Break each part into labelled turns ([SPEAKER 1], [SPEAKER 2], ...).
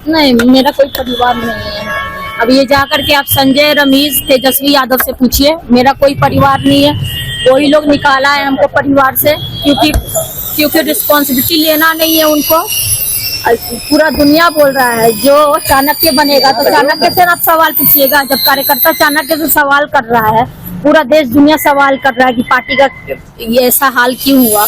[SPEAKER 1] नहीं, मेरा कोई परिवार नहीं है। अब ये जाकर के आप संजय, रमेश, तेजस्वी यादव से पूछिए, मेरा कोई परिवार नहीं है। वही लोग निकाला है हमको परिवार से, क्योंकि रिस्पॉन्सिबिलिटी लेना नहीं है उनको। पूरा दुनिया बोल रहा है जो चाणक्य बनेगा, तो चाणक्य से आप सवाल पूछिएगा। जब कार्यकर्ता चाणक्य से सवाल कर रहा है, पूरा देश दुनिया सवाल कर रहा है कि पार्टी का ये ऐसा हाल क्यों हुआ।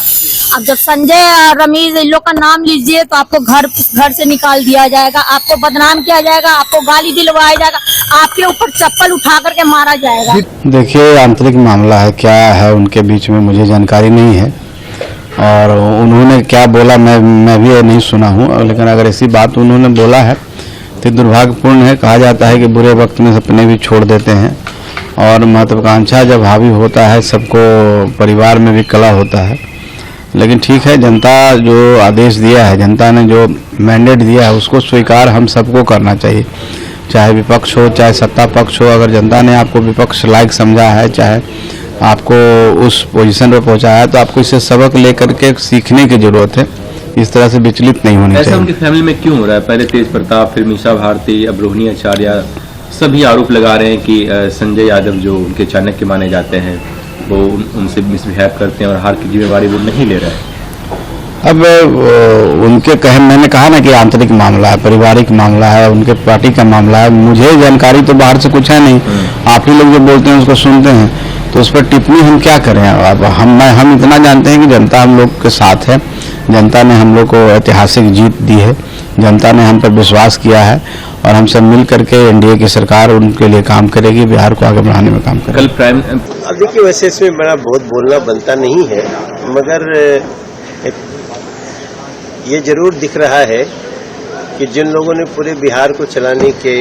[SPEAKER 1] अब जब संजय, रमेश, इन लोग का नाम लीजिए तो आपको घर से निकाल दिया जाएगा, आपको बदनाम किया जाएगा, आपको गाली दिलवाया जाएगा, आपके ऊपर चप्पल उठा करके मारा जाएगा।
[SPEAKER 2] देखिए, आंतरिक मामला है, क्या है उनके बीच में मुझे जानकारी नहीं है, और उन्होंने क्या बोला मैं भी नहीं सुना हूँ। लेकिन अगर ऐसी बात उन्होंने बोला है तो दुर्भाग्यपूर्ण है। कहा जाता है कि बुरे वक्त में सपने भी छोड़ देते हैं, और महत्वाकांक्षा जब हावी होता है, सबको परिवार में भी कला होता है। लेकिन ठीक है, जनता जो आदेश दिया है, जनता ने जो मैंडेट दिया है, उसको स्वीकार हम सबको करना चाहिए, चाहे विपक्ष हो चाहे सत्ता पक्ष हो। अगर जनता ने आपको विपक्ष लायक समझा है, चाहे आपको उस पोजीशन पर पहुंचाया है, तो आपको इससे सबक लेकर के सीखने की जरूरत है। इस तरह से विचलित नहीं होनी चाहिए।
[SPEAKER 3] ऐसा उनकी फैमिली में क्यों हो रहा है? पहले तेज प्रताप, फिर मीसा भारती, अब रोहिणी आचार्य, सभी आरोप लगा रहे हैं कि संजय यादव जो उनके चाणक्य माने जाते हैं, वो उनसे मिसबिहेव करते हैं और हार की जिम्मेवारी वो नहीं ले रहे हैं।
[SPEAKER 2] अब उनके मैंने कहा ना कि आंतरिक मामला है, पारिवारिक मामला है, उनके पार्टी का मामला है। मुझे जानकारी तो बाहर से कुछ है नहीं। आप ही लोग जो बोलते हैं उसको सुनते हैं, तो उस पर टिप्पणी हम क्या करें। अब हम इतना जानते हैं कि जनता हम लोग के साथ है, जनता ने हम लोग को ऐतिहासिक जीत दी है, जनता ने हम पर विश्वास किया है, और हम सब मिल करके एनडीए की सरकार उनके लिए काम करेगी, बिहार को आगे बढ़ाने में काम करेगी।
[SPEAKER 4] अब देखिए, वैसे इसमें बड़ा बहुत बोलना बनता नहीं है, मगर ये जरूर दिख रहा है कि जिन लोगों ने पूरे बिहार को चलाने के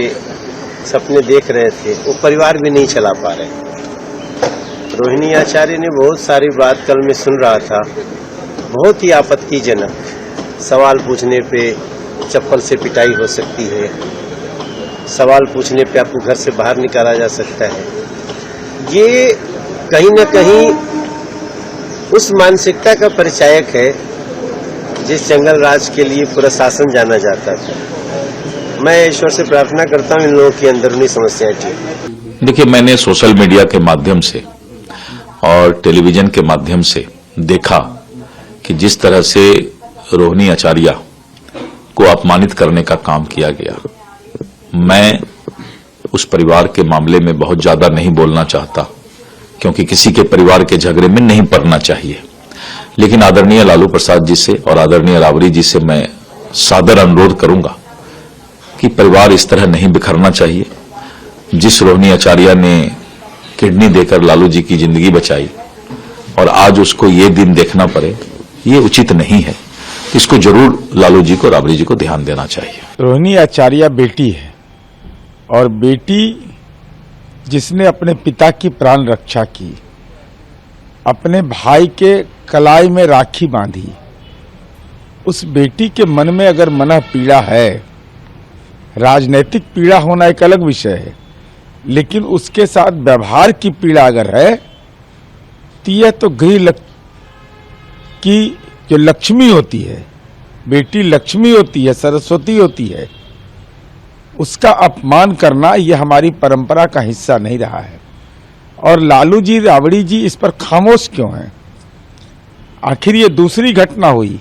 [SPEAKER 4] सपने देख रहे थे, वो परिवार भी नहीं चला पा रहे। रोहिणी आचार्य ने बहुत सारी बात कल मैं सुन रहा था, बहुत ही आपत्तिजनक। सवाल पूछने पे चप्पल से पिटाई हो सकती है, सवाल पूछने पे आपको घर से बाहर निकाला जा सकता है। ये कहीं न कहीं उस मानसिकता का परिचायक है जिस जंगल राज के लिए पूरा शासन जाना जाता था। मैं ईश्वर से प्रार्थना करता हूं इन लोगों की अंदरूनी समस्याएं ठीक।
[SPEAKER 5] देखिए, मैंने सोशल मीडिया के माध्यम से और टेलीविजन के माध्यम से देखा कि जिस तरह से रोहिणी आचार्य को अपमानित करने का काम किया गया। मैं उस परिवार के मामले में बहुत ज्यादा नहीं बोलना चाहता, क्योंकि किसी के परिवार के झगड़े में नहीं पड़ना चाहिए। लेकिन आदरणीय लालू प्रसाद जी से और आदरणीय राबड़ी जी से मैं सादर अनुरोध करूंगा कि परिवार इस तरह नहीं बिखरना चाहिए। जिस रोहिणी आचार्य ने किडनी देकर लालू जी की जिंदगी बचाई और आज उसको ये दिन देखना पड़े, ये उचित नहीं है। इसको जरूर लालू जी को, राबड़ी जी को ध्यान देना चाहिए।
[SPEAKER 6] रोहिणी आचार्य बेटी है, और बेटी जिसने अपने पिता की प्राण रक्षा की, अपने भाई के कलाई में राखी बांधी, उस बेटी के मन में अगर मनः पीड़ा है, राजनीतिक पीड़ा होना एक अलग विषय है, लेकिन उसके साथ व्यवहार की पीड़ा अगर है, तो यह तो गृह की जो लक्ष्मी होती है, बेटी लक्ष्मी होती है, सरस्वती होती है, उसका अपमान करना यह हमारी परंपरा का हिस्सा नहीं रहा है। और लालू जी, राबड़ी जी इस पर खामोश क्यों हैं? आखिर ये दूसरी घटना हुई,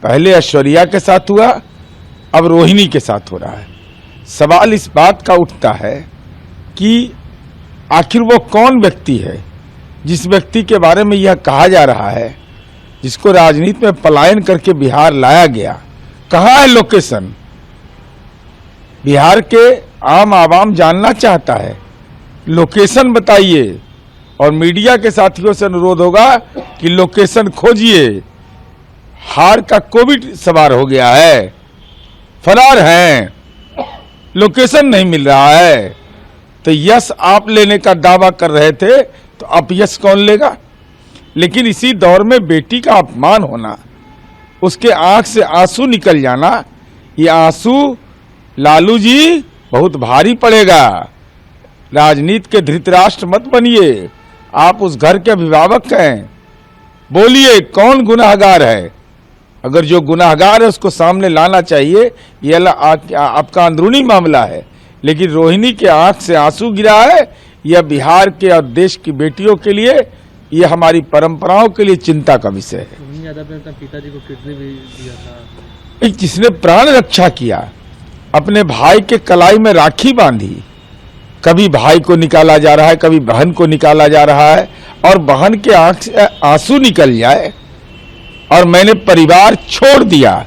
[SPEAKER 6] पहले ऐश्वर्या के साथ हुआ, अब रोहिणी के साथ हो रहा है। सवाल इस बात का उठता है कि आखिर वो कौन व्यक्ति है जिस व्यक्ति के बारे में यह कहा जा रहा है, जिसको राजनीति में पलायन करके बिहार लाया गया। कहाँ है लोकेशन? बिहार के आम आवाम जानना चाहता है, लोकेशन बताइए। और मीडिया के साथियों से अनुरोध होगा कि लोकेशन खोजिए। हार का कोविड सवार हो गया है, फरार हैं, लोकेशन नहीं मिल रहा है। तो यश आप लेने का दावा कर रहे थे, तो अब यश कौन लेगा? लेकिन इसी दौर में बेटी का अपमान होना, उसके आंख से आंसू निकल जाना, ये आंसू लालू जी बहुत भारी पड़ेगा। राजनीति के धृतराष्ट्र मत बनिए, आप उस घर के अभिभावक हैं। बोलिए, कौन गुनाहगार है? अगर जो गुनाहगार है उसको सामने लाना चाहिए, ये आपका अंदरूनी मामला है। लेकिन रोहिणी के आंख से आंसू गिरा है, यह बिहार के और देश की बेटियों के लिए, ये हमारी परंपराओं के लिए चिंता का विषय है।
[SPEAKER 7] रोहिणी यादव ने अपने पिताजी को किडनी भी दिया था।
[SPEAKER 6] जिसने प्राण रक्षा किया, अपने भाई के कलाई में राखी बांधी, कभी भाई को निकाला जा रहा है, कभी बहन को निकाला जा रहा है, और बहन के आंख से आंसू निकल जाए और मैंने परिवार छोड़ दिया,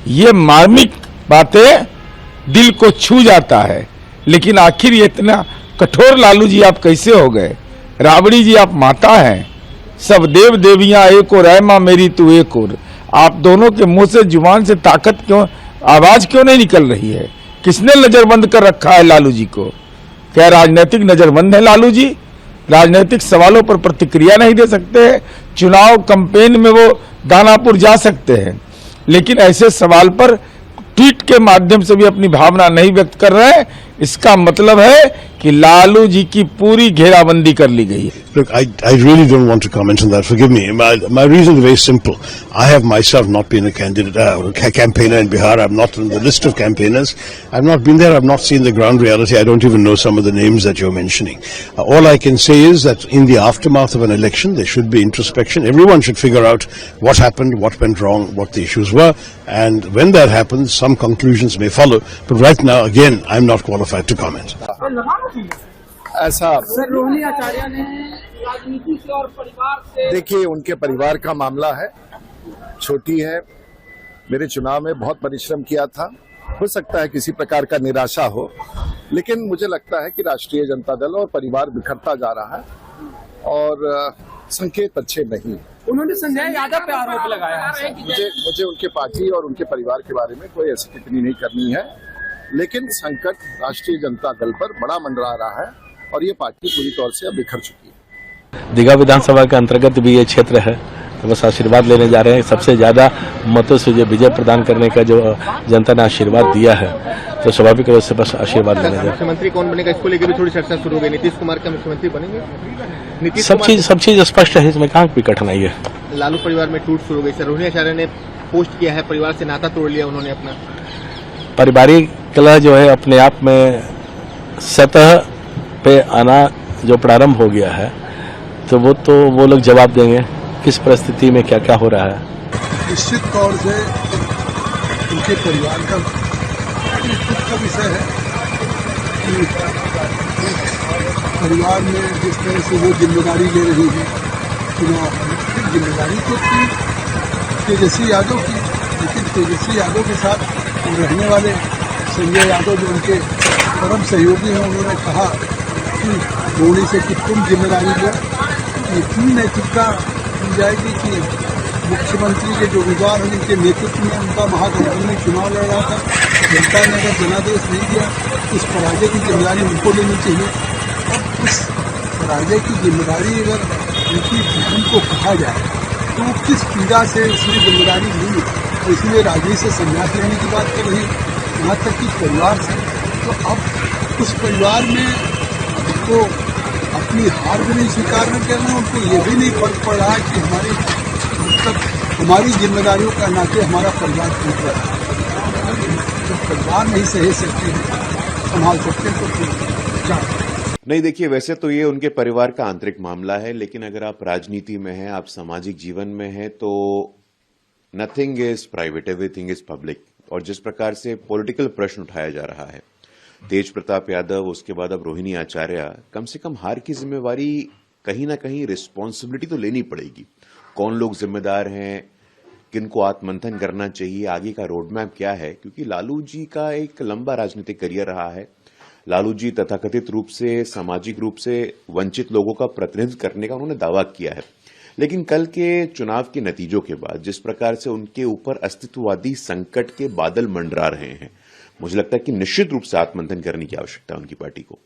[SPEAKER 6] ये मार्मिक बातें दिल को छू जाता है। लेकिन आखिर ये इतना कठोर लालू जी आप कैसे हो गए? राबड़ी जी आप माता हैं, सब देव देवियां एक और, ऐ मां मेरी तू एक और। आप दोनों के मुंह से, जुबान से ताकत क्यों, आवाज क्यों नहीं निकल रही है? किसने नजरबंद कर रखा है लालू जी को? क्या राजनीतिक नजरबंद है लालू जी? राजनीतिक सवालों पर प्रतिक्रिया नहीं दे सकते हैं? चुनाव कैंपेन में वो दानापुर जा सकते हैं, लेकिन ऐसे सवाल पर ट्वीट के माध्यम से भी अपनी भावना नहीं व्यक्त कर रहे हैं। इसका मतलब है कि लालू जी की पूरी घेराबंदी कर ली गई है।
[SPEAKER 8] Look, I really don't want to comment on that. Forgive me. My reason is very simple. I have myself not been a candidate or a campaigner in Bihar. I'm not on the list of campaigners. I've not been there. I've not seen the ground reality. I don't even know some of the names that you're mentioning. All I can say is that in the aftermath of an election, there should be introspection. Everyone should figure out what happened, what went wrong, what the issues were. And when that happens, some conclusions may follow. But right now, again, I'm not qualified to comment.
[SPEAKER 9] ऐसा
[SPEAKER 7] रोहिणी आचार्य ने राजनीति से और परिवार से,
[SPEAKER 9] देखिए, उनके परिवार का मामला है, छोटी है। मेरे चुनाव में बहुत परिश्रम किया था, हो सकता है किसी प्रकार का निराशा हो, लेकिन मुझे लगता है कि राष्ट्रीय जनता दल और परिवार बिखरता जा रहा है और संकेत अच्छे नहीं।
[SPEAKER 7] उन्होंने संजय यादव पे आरोप लगाया है।
[SPEAKER 9] मुझे उनके पार्टी और उनके परिवार के बारे में कोई ऐसी टिप्पणी नहीं करनी है, लेकिन संकट राष्ट्रीय जनता दल पर बड़ा मंडरा रहा है और ये पार्टी पूरी तौर से अब बिखर चुकी है।
[SPEAKER 10] दीघा विधानसभा के अंतर्गत भी ये क्षेत्र है, तो बस आशीर्वाद लेने जा रहे हैं। सबसे ज्यादा मतों से जो विजय प्रदान करने का जो जनता ने आशीर्वाद दिया है, तो स्वाभाविक रूप से बस आशीर्वाद लेने जा रहे हैं।
[SPEAKER 7] मुख्यमंत्री कौन बनेगा, इसको लेकर भी थोड़ी चर्चा शुरू हो गई। नीतीश कुमार का मुख्यमंत्री बनेंगे?
[SPEAKER 10] सब चीज स्पष्ट है, इसमें कहाँ कोई कठिनाई है।
[SPEAKER 7] लालू परिवार में टूट शुरू हो गई। रोहिणी आचार्य ने पोस्ट किया है, परिवार से नाता तोड़ लिया उन्होंने अपना।
[SPEAKER 10] पारिवारिक कलह जो है अपने आप में सतह पे आना जो प्रारंभ हो गया है, तो वो लोग जवाब देंगे किस परिस्थिति में क्या क्या हो रहा है।
[SPEAKER 11] निश्चित तौर से उनके परिवार का दुख का विषय है कि परिवार में जिस तरह से वो जिम्मेदारी ले रही है चुनाव, जिम्मेदारी तो थी तेजस्वी यादव की, लेकिन तेजस्वी यादव के साथ रहने वाले संजय यादव जो उनके परम सहयोगी हैं, उन्होंने कहा कि रोहिणी से कि तुम जिम्मेदारी लो। इतनी नैतिकता दी जाएगी कि मुख्यमंत्री के जो उम्मीदवार हैं उनके नेतृत्व में उनका महागठबंधन में चुनाव लड़ रहा था, जनता ने अगर जनादेश नहीं दिया, उस पराजय की जिम्मेदारी उनको लेनी चाहिए। और उस पराजय की जिम्मेदारी अगर उनकी बहन को कहा जाए तो वो किस पीड़ा से उसने जिम्मेदारी ली, और इसलिए राजनीति से संन्यास लेने की बात कर रही, यहाँ तक कि परिवार से। तो अब उस परिवार में उनको अपनी हार भी नहीं स्वीकार करना, उनको ये भी नहीं फर्क पड़ रहा कि हमारी मतलब हमारी जिम्मेदारियों का नाते हमारा परिवार टूट रहा है। जब परिवार नहीं सह सकते संभाल सकते तो क्या।
[SPEAKER 12] नहीं, देखिए, वैसे तो ये उनके परिवार का आंतरिक मामला है, लेकिन अगर आप राजनीति में हैं, आप सामाजिक जीवन में हैं, तो nothing is private, everything is public. और जिस प्रकार से पॉलिटिकल प्रश्न उठाया जा रहा है, तेज प्रताप यादव, उसके बाद अब रोहिणी आचार्य, कम से कम हार की जिम्मेवारी कहीं ना कहीं रिस्पॉन्सिबिलिटी तो लेनी पड़ेगी। कौन लोग जिम्मेदार हैं, किनको आत्ममंथन करना चाहिए, आगे का रोड मैप क्या है, क्योंकि लालू जी का एक लंबा राजनीतिक करियर रहा है। लालू जी तथाकथित रूप से सामाजिक रूप से वंचित लोगों का प्रतिनिधित्व करने का उन्होंने दावा किया है, लेकिन कल के चुनाव के नतीजों के बाद जिस प्रकार से उनके ऊपर अस्तित्ववादी संकट के बादल मंडरा रहे हैं, मुझे लगता है कि निश्चित रूप से आत्ममंथन करने की आवश्यकता है उनकी पार्टी को।